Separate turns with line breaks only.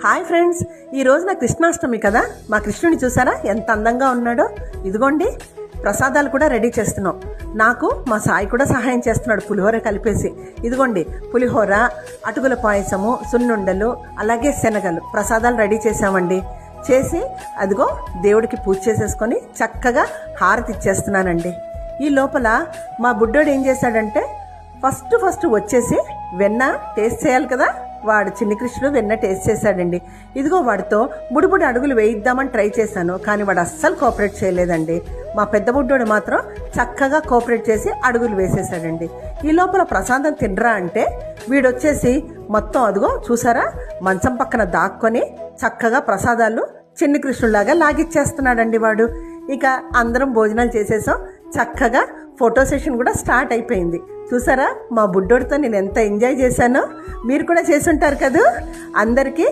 Hi friends, ఈరోజు నా కృష్ణాష్టమి కదా. మా కృష్ణుని చూసారా ఎంత అందంగా ఉన్నాడో. ఇదిగోండి ప్రసాదాలు కూడా రెడీ చేస్తున్నాం. నాకు మా సాయి కూడా సహాయం చేస్తున్నాడు పులిహోర కలిపేసి. ఇదిగోండి పులిహోర, అటుకుల పాయసము, సున్నుండలు, అలాగే శనగలు ప్రసాదాలు రెడీ చేసామండి. చేసి అదిగో దేవుడికి పూజ చేసేసుకొని చక్కగా హారతి ఇచ్చేస్తున్నానండి. ఈ లోపల మా బుడ్డోడు ఏం చేశాడంటే ఫస్ట్ వచ్చేసి వెన్న టేస్ట్ చేయాలి కదా. వాడు చిన్ని కృష్ణుడు వెన్న టేస్ట్ చేశాడండి. ఇదిగో వాడితో బుడిబుడి అడుగులు వేయిద్దామని ట్రై చేశాను, కానీ వాడు అస్సలు కోఆపరేట్ చేయలేదండి. మా పెద్ద బుడ్డోడు మాత్రం చక్కగా కోఆపరేట్ చేసి అడుగులు వేసేసాడండి. ఈ లోపల ప్రసాదం తినరా అంటే వీడొచ్చేసి మొత్తం అదిగో చూసారా మంచం పక్కన దాక్కొని చక్కగా ప్రసాదాలు చిన్ని కృష్ణుడిలాగా లాగిచ్చేస్తున్నాడండి వాడు. ఇక అందరం భోజనాలు చేసేసాం. చక్కగా ఫోటో సెషన్ కూడా స్టార్ట్ అయిపోయింది. చూసారా మా బుడ్డోడితో నేను ఎంత ఎంజాయ్ చేశానో. మీరు కూడా చేసుంటారు కదా. అందరికీ